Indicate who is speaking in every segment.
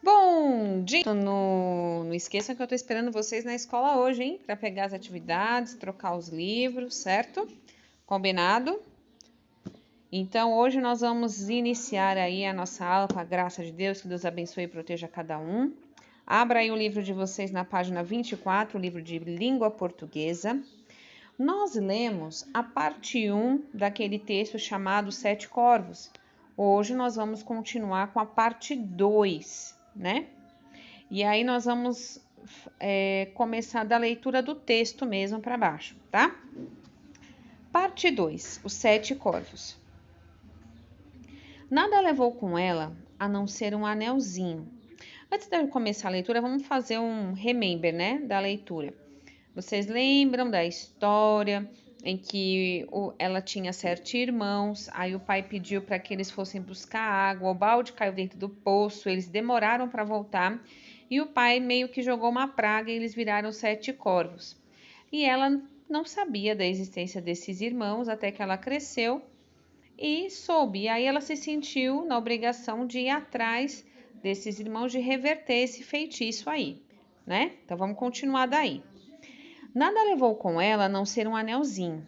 Speaker 1: Bom dia! Não esqueçam que eu tô esperando vocês na escola hoje, hein? Para pegar as atividades, trocar os livros, certo? Combinado? Então, hoje nós vamos iniciar aí a nossa aula com a graça de Deus, que Deus abençoe e proteja cada um. Abra aí o livro de vocês na página 24, o livro de língua portuguesa. Nós lemos a parte 1 daquele texto chamado Sete Corvos. Hoje nós vamos continuar com a parte 2, né? E aí nós vamos começar da leitura do texto mesmo para baixo, tá? Parte 2, os sete corvos. Nada levou com ela a não ser um anelzinho. Antes de eu começar a leitura, vamos fazer um remember, né, da leitura. Vocês lembram da história em que ela tinha 7 irmãos, aí o pai pediu para que eles fossem buscar água, o balde caiu dentro do poço, eles demoraram para voltar e o pai meio que jogou uma praga e eles viraram 7 corvos. E ela não sabia da existência desses irmãos até que ela cresceu e soube. E aí ela se sentiu na obrigação de ir atrás desses irmãos, de reverter esse feitiço aí, né? Então vamos continuar daí. Nada levou com ela a não ser um anelzinho,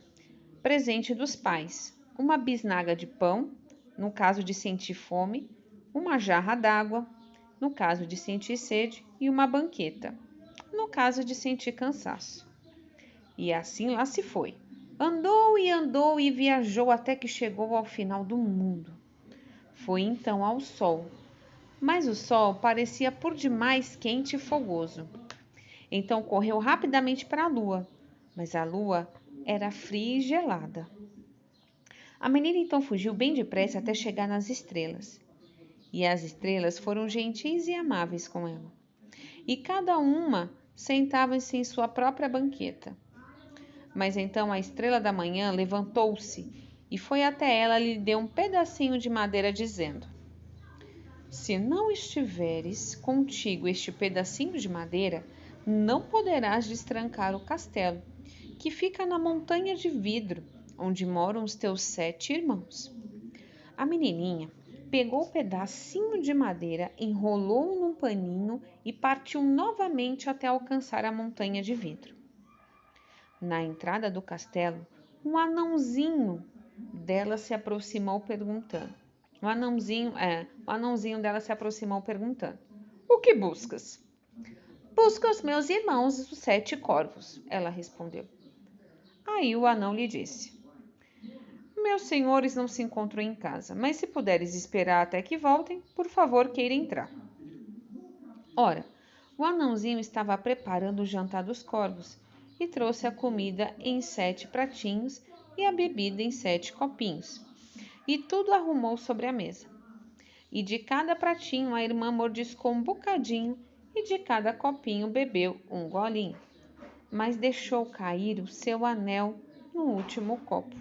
Speaker 1: presente dos pais, uma bisnaga de pão, no caso de sentir fome, uma jarra d'água, no caso de sentir sede, e uma banqueta, no caso de sentir cansaço. E assim lá se foi. Andou e viajou até que chegou ao final do mundo. Foi então ao sol, mas o sol parecia por demais quente e fogoso. Então correu rapidamente para a lua, mas a lua era fria e gelada. A menina então fugiu bem depressa até chegar nas estrelas. E as estrelas foram gentis e amáveis com ela. E cada uma sentava-se em sua própria banqueta. Mas então a estrela da manhã levantou-se e foi até ela e lhe deu um pedacinho de madeira, dizendo: Se não estiveres contigo este pedacinho de madeira, não poderás destrancar o castelo, que fica na montanha de vidro, onde moram os teus 7 irmãos. A menininha pegou o pedacinho de madeira, enrolou-o num paninho e partiu novamente até alcançar a montanha de vidro. Na entrada do castelo, um anãozinho dela se aproximou perguntando. O anãozinho dela se aproximou perguntando: O que buscas? Busco os meus irmãos, os 7 corvos, ela respondeu. Aí o anão lhe disse: Meus senhores não se encontram em casa, mas se puderes esperar até que voltem, por favor, queira entrar. Ora, o anãozinho estava preparando o jantar dos corvos e trouxe a comida em 7 pratinhos e a bebida em 7 copinhos. E tudo arrumou sobre a mesa. E de cada pratinho a irmã mordiscou um bocadinho e de cada copinho bebeu um golinho. Mas deixou cair o seu anel no último copo.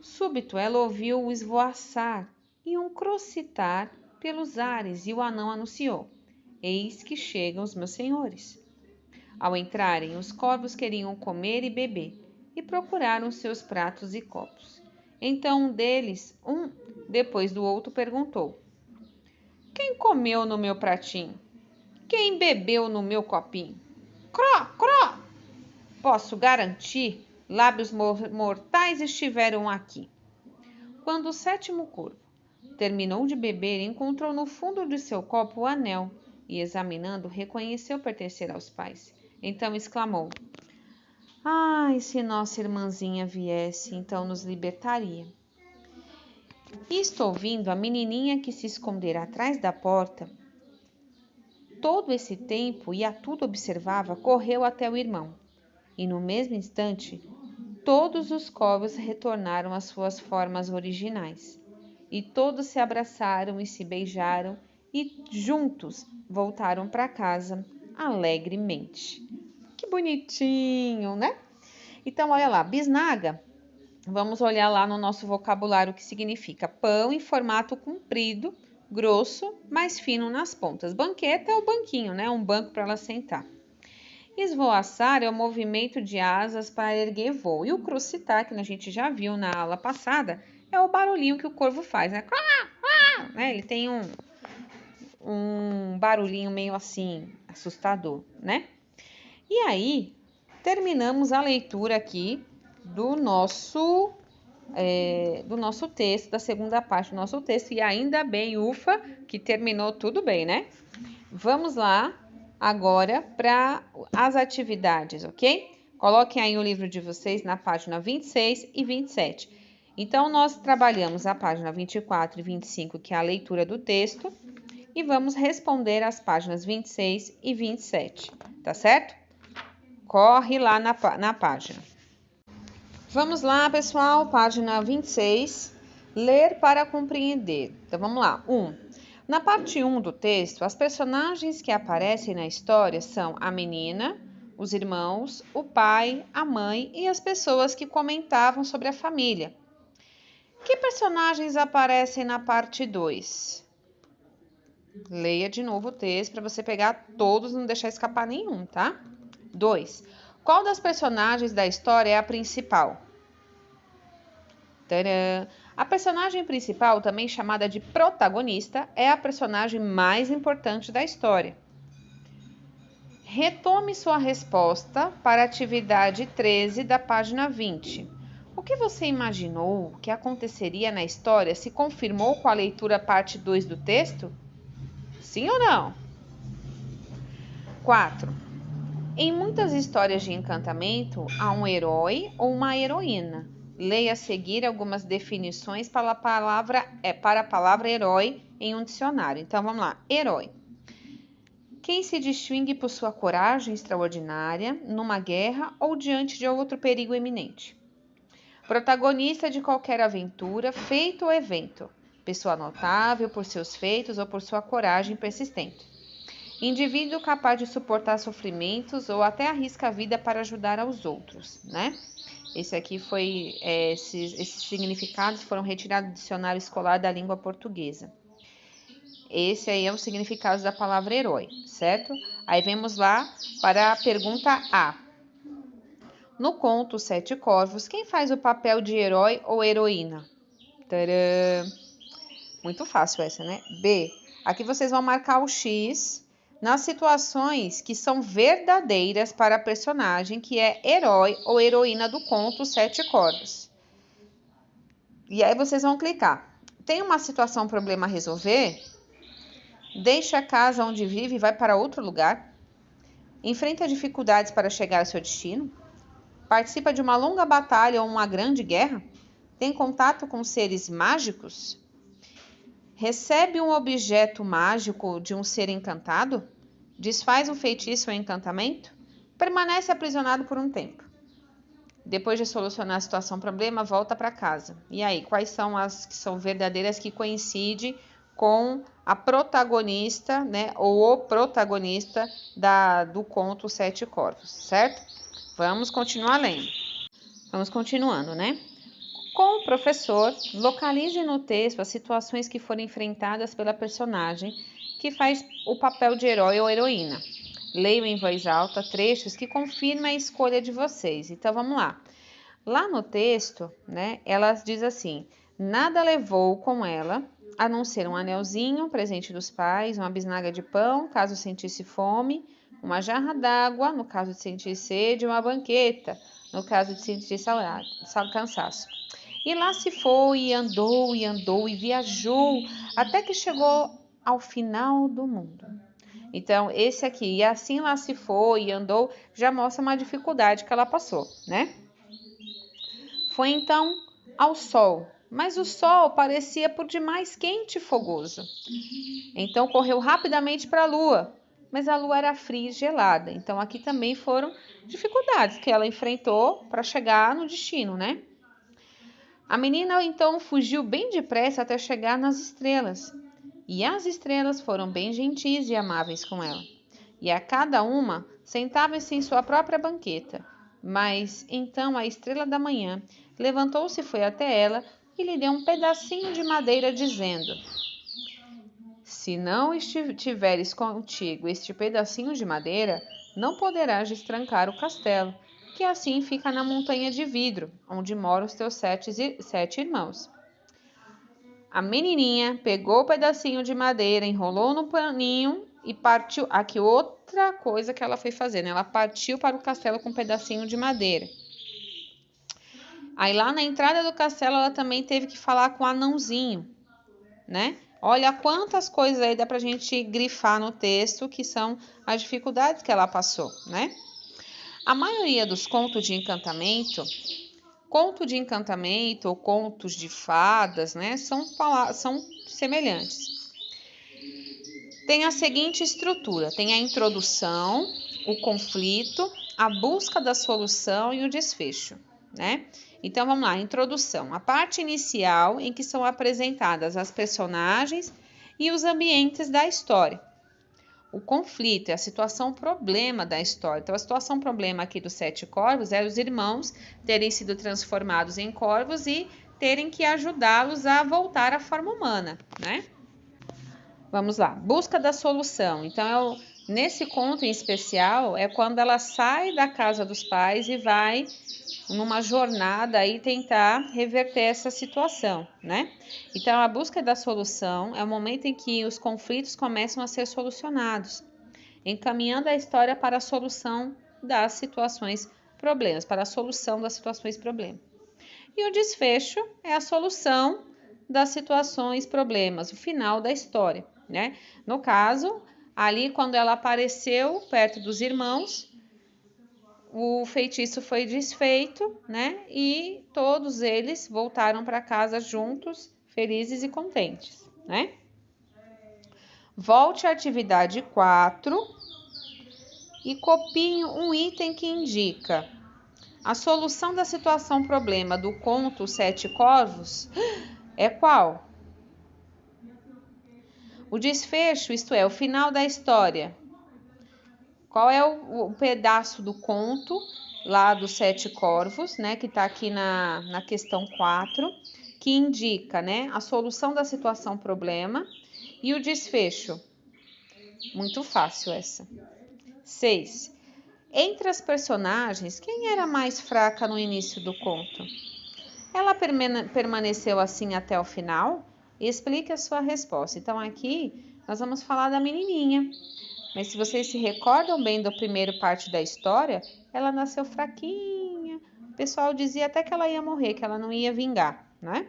Speaker 1: Súbito ela ouviu o esvoaçar e um crocitar pelos ares e o anão anunciou: Eis que chegam os meus senhores. Ao entrarem, os corvos queriam comer e beber e procuraram seus pratos e copos. Então um deles, depois do outro, perguntou: Quem comeu no meu pratinho? Quem bebeu no meu copinho? Cró, cró! Posso garantir, lábios mortais estiveram aqui. Quando o 7º corvo terminou de beber, encontrou no fundo de seu copo o anel e, examinando, reconheceu pertencer aos pais. Então exclamou: Ai, se nossa irmãzinha viesse, então nos libertaria. Isto ouvindo, a menininha que se escondera atrás da porta, todo esse tempo e a tudo observava, correu até o irmão. E no mesmo instante, todos os corvos retornaram às suas formas originais. E todos se abraçaram e se beijaram e juntos voltaram para casa alegremente. Que bonitinho, né? Então, olha lá, bisnaga. Vamos olhar lá no nosso vocabulário o que significa pão em formato comprido, grosso, mais fino nas pontas. Banqueta é o banquinho, né? Um banco para ela sentar. Esvoaçar é o movimento de asas para erguer voo. E o crocitar, que a gente já viu na aula passada, é o barulhinho que o corvo faz, né? Ele tem um barulhinho meio assim, assustador, né? E aí, terminamos a leitura aqui do nosso texto, da segunda parte do nosso texto, e ainda bem, ufa, que terminou tudo bem, né? Vamos lá agora para as atividades, ok? Coloquem aí o livro de vocês na página 26 e 27. Então, nós trabalhamos a página 24 e 25, que é a leitura do texto, e vamos responder as páginas 26 e 27, tá certo? Corre lá na página. Vamos lá, pessoal, página 26, ler para compreender. Então, vamos lá. 1. Na parte 1 do texto, as personagens que aparecem na história são a menina, os irmãos, o pai, a mãe e as pessoas que comentavam sobre a família. Que personagens aparecem na parte 2? Leia de novo o texto para você pegar todos e não deixar escapar nenhum, tá? 2. Qual das personagens da história é a principal? Tcharam! A personagem principal, também chamada de protagonista, é a personagem mais importante da história. Retome sua resposta para a atividade 13 da página 20. O que você imaginou que aconteceria na história se confirmou com a leitura parte 2 do texto? Sim ou não? 4. Em muitas histórias de encantamento, há um herói ou uma heroína. Leia a seguir algumas definições para a palavra herói em um dicionário. Então, vamos lá. Herói. Quem se distingue por sua coragem extraordinária numa guerra ou diante de outro perigo iminente. Protagonista de qualquer aventura, feito ou evento. Pessoa notável por seus feitos ou por sua coragem persistente. Indivíduo capaz de suportar sofrimentos ou até arrisca a vida para ajudar aos outros, né? Esse aqui foi, esses significados foram retirados do dicionário escolar da língua portuguesa. Esse aí é o significado da palavra herói, certo? Aí vamos lá para a pergunta A. No conto Sete Corvos, quem faz o papel de herói ou heroína? Tcharam! Muito fácil essa, né? B. Aqui vocês vão marcar o X nas situações que são verdadeiras para a personagem que é herói ou heroína do conto Sete Corvos. E aí vocês vão clicar. Tem uma situação, problema a resolver? Deixa a casa onde vive e vai para outro lugar? Enfrenta dificuldades para chegar ao seu destino? Participa de uma longa batalha ou uma grande guerra? Tem contato com seres mágicos? Recebe um objeto mágico de um ser encantado? Desfaz um feitiço ou encantamento? Permanece aprisionado por um tempo. Depois de solucionar a situação problema, volta para casa. E aí, quais são as que são verdadeiras que coincidem com a protagonista, né, ou o protagonista do conto Sete Corvos, certo? Vamos continuar lendo. Vamos continuando, né? Com o professor, localize no texto as situações que foram enfrentadas pela personagem que faz o papel de herói ou heroína. Leiam em voz alta trechos que confirmam a escolha de vocês. Então, vamos lá. Lá no texto, né, ela diz assim: nada levou com ela, a não ser um anelzinho, presente dos pais, uma bisnaga de pão, caso sentisse fome, uma jarra d'água, no caso de sentir sede, uma banqueta, no caso de sentir cansaço. E lá se foi, e andou, e viajou, até que chegou ao final do mundo. Então, esse aqui, e assim lá se foi, e andou, já mostra uma dificuldade que ela passou, né? Foi então ao sol, mas o sol parecia por demais quente e fogoso. Então, correu rapidamente para a lua, mas a lua era fria e gelada. Então, aqui também foram dificuldades que ela enfrentou para chegar no destino, né? A menina então fugiu bem depressa até chegar nas estrelas. E as estrelas foram bem gentis e amáveis com ela. E a cada uma sentava-se em sua própria banqueta. Mas então a estrela da manhã levantou-se e foi até ela e lhe deu um pedacinho de madeira, dizendo: se não tiveres contigo este pedacinho de madeira, não poderás destrancar o castelo, que assim fica na montanha de vidro, onde moram os teus sete irmãos. A menininha pegou o pedacinho de madeira, enrolou no paninho e partiu. Aqui outra coisa que ela foi fazer, né? Ela partiu para o castelo com um pedacinho de madeira. Aí lá na entrada do castelo ela também teve que falar com o anãozinho, né? Olha quantas coisas aí dá pra gente grifar no texto que são as dificuldades que ela passou, né? A maioria dos conto de encantamento ou contos de fadas, né, são semelhantes. Tem a seguinte estrutura: tem a introdução, o conflito, a busca da solução e o desfecho, né? Então vamos lá, introdução, a parte inicial em que são apresentadas as personagens e os ambientes da história. O conflito é a situação problema da história. Então, a situação problema aqui dos 7 corvos é os irmãos terem sido transformados em corvos e terem que ajudá-los a voltar à forma humana, né? Vamos lá, busca da solução. Então, nesse conto em especial, é quando ela sai da casa dos pais e vai numa jornada aí tentar reverter essa situação, né? Então, a busca da solução é o momento em que os conflitos começam a ser solucionados, encaminhando a história para a solução das situações problemas, para a solução das situações problemas. E o desfecho é a solução das situações problemas, o final da história, né? No caso, ali quando ela apareceu perto dos irmãos, o feitiço foi desfeito, né? E todos eles voltaram para casa juntos, felizes e contentes, né? Volte à atividade 4 e copie um item que indica a solução da situação problema do conto Sete Corvos é qual? O desfecho, isto é, o final da história. Qual é o pedaço do conto lá dos 7 corvos, né, que está aqui na questão 4, que indica, né, a solução da situação problema e o desfecho? Muito fácil essa. 6. Entre as personagens, quem era mais fraca no início do conto? Ela permaneceu assim até o final? Explique a sua resposta. Então, aqui nós vamos falar da menininha. Mas se vocês se recordam bem da primeira parte da história, ela nasceu fraquinha. O pessoal dizia até que ela ia morrer, que ela não ia vingar, né?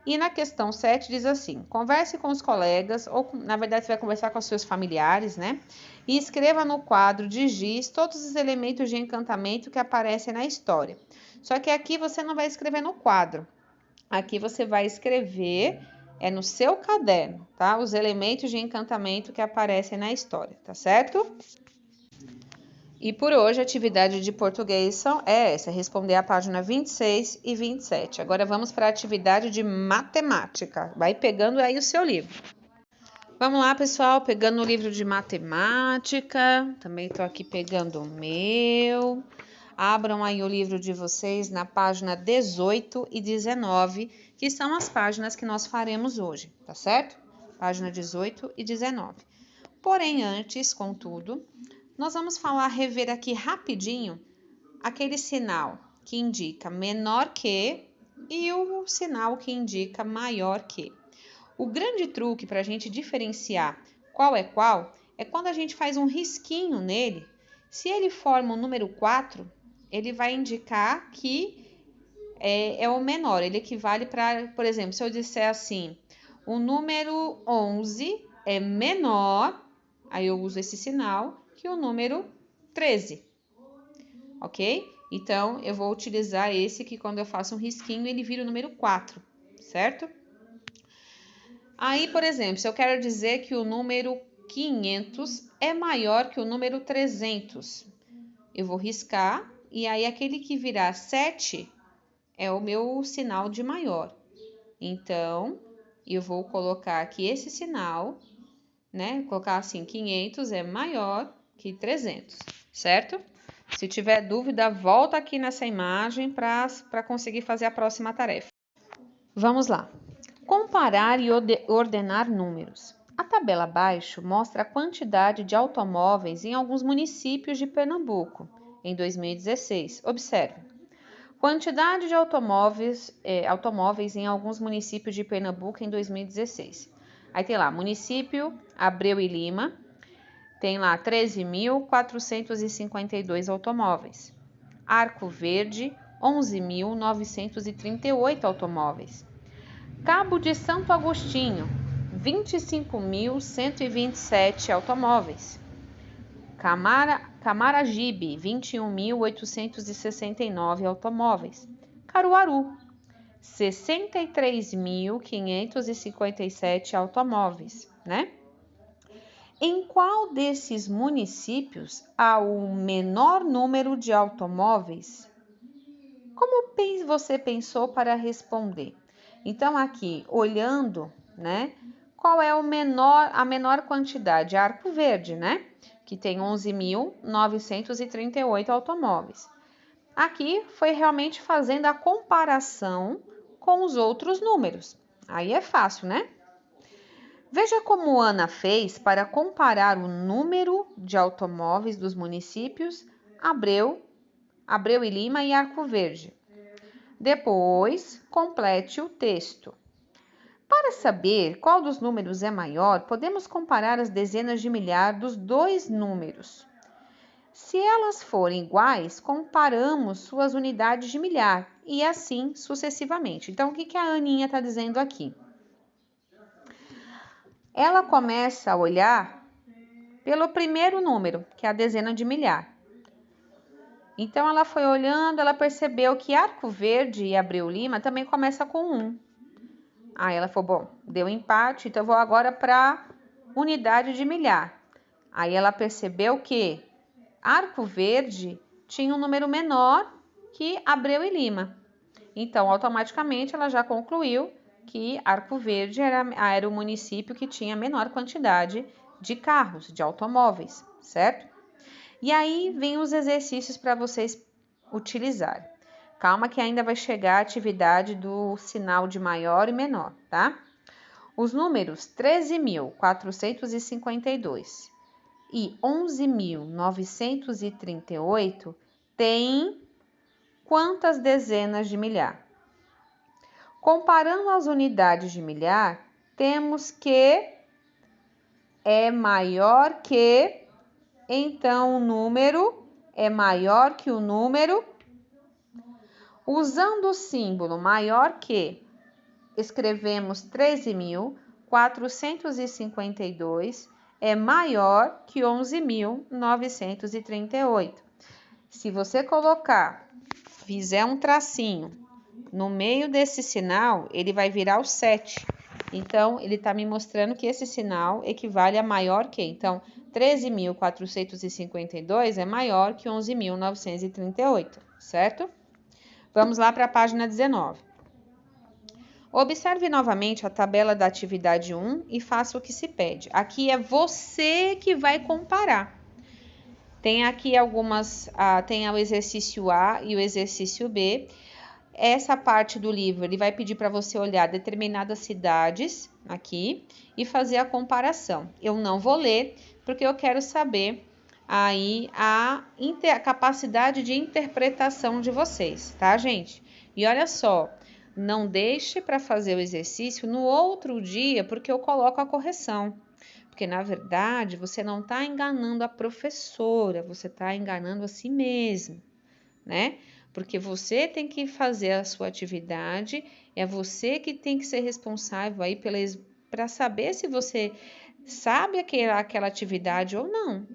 Speaker 1: E na questão 7 diz assim: converse com os colegas, ou na verdade você vai conversar com os seus familiares, né? E escreva no quadro de giz todos os elementos de encantamento que aparecem na história. Só que aqui você não vai escrever no quadro. Aqui você vai escrever no seu caderno, tá? Os elementos de encantamento que aparecem na história, tá certo? E por hoje a atividade de português é essa, responder a página 26 e 27. Agora vamos para a atividade de matemática. Vai pegando aí o seu livro. Vamos lá, pessoal, pegando o livro de matemática. Também estou aqui pegando o meu. Abram aí o livro de vocês na página 18 e 19, que são as páginas que nós faremos hoje, tá certo? Página 18 e 19. Porém, antes, contudo, nós vamos rever aqui rapidinho aquele sinal que indica menor que e o sinal que indica maior que. O grande truque para a gente diferenciar qual é quando a gente faz um risquinho nele. Se ele forma o número 4, ele vai indicar que é o menor. Ele equivale para, por exemplo, se eu disser assim, o número 11 é menor, aí eu uso esse sinal, que o número 13, ok? Então, eu vou utilizar esse que quando eu faço um risquinho, ele vira o número 4, certo? Aí, por exemplo, se eu quero dizer que o número 500 é maior que o número 300, eu vou riscar e aí aquele que virar 7 é o meu sinal de maior. Então, eu vou colocar aqui esse sinal, né? Colocar assim, 500 é maior que 300, certo? Se tiver dúvida, volta aqui nessa imagem para conseguir fazer a próxima tarefa. Vamos lá. Comparar e ordenar números. A tabela abaixo mostra a quantidade de automóveis em alguns municípios de Pernambuco em 2016. Observe. Quantidade de automóveis em alguns municípios de Pernambuco em 2016. Aí tem lá, município Abreu e Lima, tem lá 13.452 automóveis. Arco Verde, 11.938 automóveis. Cabo de Santo Agostinho, 25.127 automóveis. Camaragibe, 21.869 automóveis. Caruaru, 63.557 automóveis, né? Em qual desses municípios há o menor número de automóveis? Como você pensou para responder? Então, aqui, olhando, né? Qual é a menor quantidade? Arco Verde, né? Que tem 11.938 automóveis. Aqui foi realmente fazendo a comparação com os outros números. Aí é fácil, né? Veja como Ana fez para comparar o número de automóveis dos municípios Abreu e Lima e Arco Verde. Depois, complete o texto. Para saber qual dos números é maior, podemos comparar as dezenas de milhar dos dois números. Se elas forem iguais, comparamos suas unidades de milhar e assim sucessivamente. Então, o que a Aninha está dizendo aqui? Ela começa a olhar pelo primeiro número, que é a dezena de milhar. Então, ela foi olhando, ela percebeu que Arco Verde e Abreu Lima também começa com 1. Aí ela falou, bom, deu empate, então eu vou agora para unidade de milhar. Aí ela percebeu que Arco Verde tinha um número menor que Abreu e Lima. Então, automaticamente, ela já concluiu que Arco Verde era o município que tinha menor quantidade de carros, de automóveis, certo? E aí, vem os exercícios para vocês utilizarem. Calma que ainda vai chegar a atividade do sinal de maior e menor, tá? Os números 13.452 e 11.938 têm quantas dezenas de milhar? Comparando as unidades de milhar, temos que é maior que, então o número é maior que o número. Usando o símbolo maior que, escrevemos 13.452 é maior que 11.938. Se você fizer um tracinho no meio desse sinal, ele vai virar o 7. Então, ele está me mostrando que esse sinal equivale a maior que. Então, 13.452 é maior que 11.938, certo? Vamos lá para a página 19. Observe novamente a tabela da atividade 1 e faça o que se pede. Aqui é você que vai comparar. Tem aqui tem o exercício A e o exercício B. Essa parte do livro, ele vai pedir para você olhar determinadas cidades aqui e fazer a comparação. Eu não vou ler, porque eu quero saber aí a capacidade de interpretação de vocês, tá, gente? E olha só, não deixe para fazer o exercício no outro dia, porque eu coloco a correção. Porque, na verdade, você não está enganando a professora, você está enganando a si mesmo, né? Porque você tem que fazer a sua atividade, é você que tem que ser responsável aí para saber se você sabe aquela atividade ou não,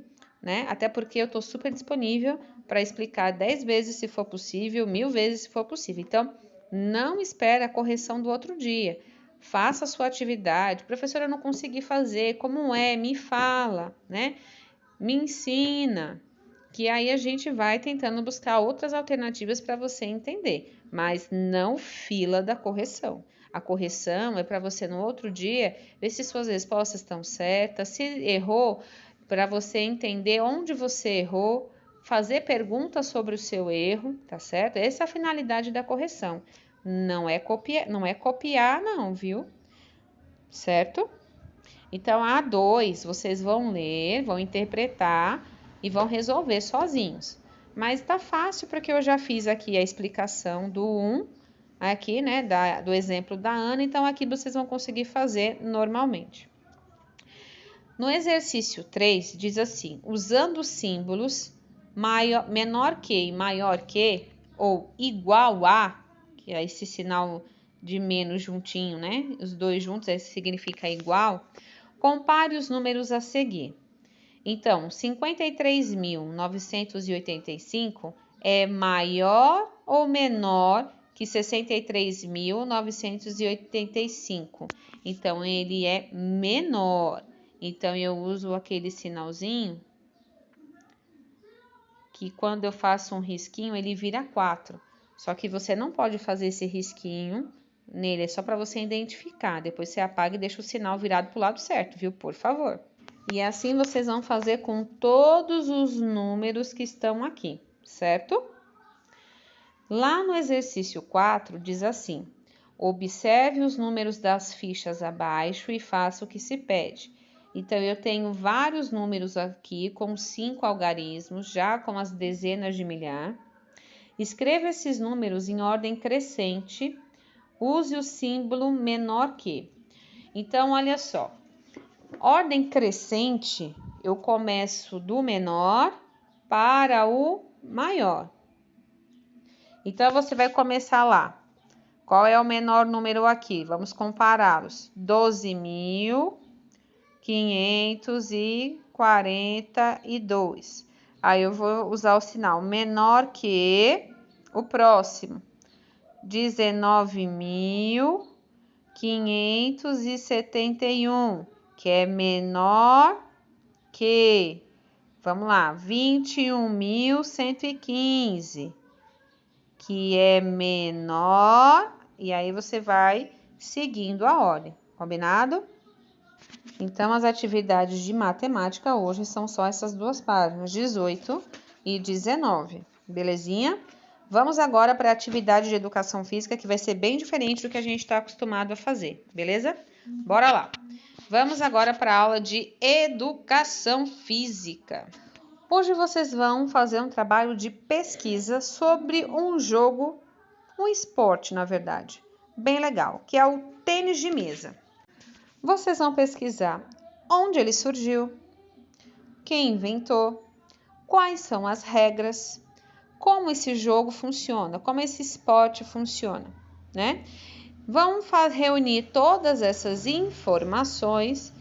Speaker 1: né? Até porque eu estou super disponível para explicar 10 vezes se for possível, 1000 vezes se for possível. Então, não espere a correção do outro dia. Faça a sua atividade. Professora, eu não consegui fazer. Como é? Me fala, né? Me ensina. Que aí a gente vai tentando buscar outras alternativas para você entender. Mas não fila da correção. A correção é para você no outro dia ver se suas respostas estão certas. Se errou, para você entender onde você errou, fazer perguntas sobre o seu erro, tá certo? Essa é a finalidade da correção. Não é copiar, não, viu? Certo? Então, a A2, vocês vão ler, vão interpretar e vão resolver sozinhos. mas tá fácil porque eu já fiz aqui a explicação do 1, aqui, né, do exemplo da Ana, então aqui vocês vão conseguir fazer normalmente. No exercício 3, diz assim, usando símbolos menor que e maior que, ou igual a, que é esse sinal de menos juntinho, né? Os dois juntos significa igual. Compare os números a seguir. Então, 53.985 é maior ou menor que 63.985? Então, ele é menor. Então, eu uso aquele sinalzinho que quando eu faço um risquinho, ele vira 4. Só que você não pode fazer esse risquinho nele, é só para você identificar. Depois você apaga e deixa o sinal virado para o lado certo, viu? Por favor. E assim vocês vão fazer com todos os números que estão aqui, certo? Lá no exercício 4, diz assim, observe os números das fichas abaixo e faça o que se pede. Então, eu tenho vários números aqui com 5 algarismos, já com as dezenas de milhar. Escreva esses números em ordem crescente, use o símbolo menor que. Então, olha só, ordem crescente, eu começo do menor para o maior. Então, você vai começar lá. Qual é o menor número aqui? Vamos compará-los. 12.542. Aí eu vou usar o sinal menor que o próximo. 19.571, que é menor que, vamos lá, 21.115, que é menor, e aí você vai seguindo a ordem, combinado? Então, as atividades de matemática hoje são só essas duas páginas, 18 e 19, belezinha? Vamos agora para a atividade de educação física, que vai ser bem diferente do que a gente está acostumado a fazer, beleza? Bora lá! Vamos agora para a aula de educação física. Hoje vocês vão fazer um trabalho de pesquisa sobre um jogo, um esporte, na verdade, bem legal, que é o tênis de mesa. Vocês vão pesquisar onde ele surgiu, quem inventou, quais são as regras, como esse jogo funciona, como esse esporte funciona, né? Vão reunir todas essas informações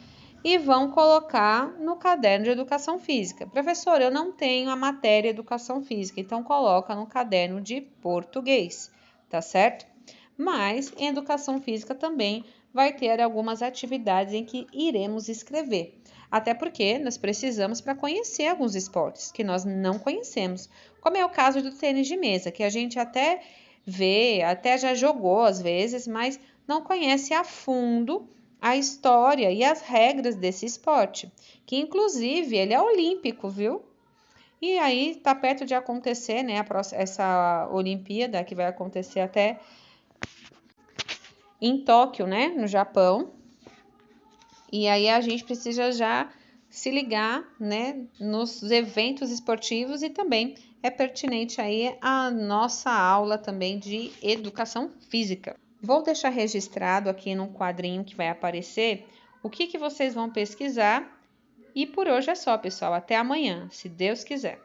Speaker 1: e vão colocar no caderno de educação física. Professor, eu não tenho a matéria educação física, então coloca no caderno de português, tá certo? Mas em educação física também vai ter algumas atividades em que iremos escrever. Até porque nós precisamos para conhecer alguns esportes que nós não conhecemos, como é o caso do tênis de mesa, que a gente até vê, até já jogou às vezes, mas não conhece a fundo a história e as regras desse esporte, que inclusive ele é olímpico, viu? E aí tá perto de acontecer, né, essa Olimpíada que vai acontecer até em Tóquio, né, no Japão. E aí a gente precisa já se ligar, né, nos eventos esportivos e também é pertinente aí a nossa aula também de educação física. Vou deixar registrado aqui num quadrinho que vai aparecer o que vocês vão pesquisar. E por hoje é só, pessoal. Até amanhã, se Deus quiser.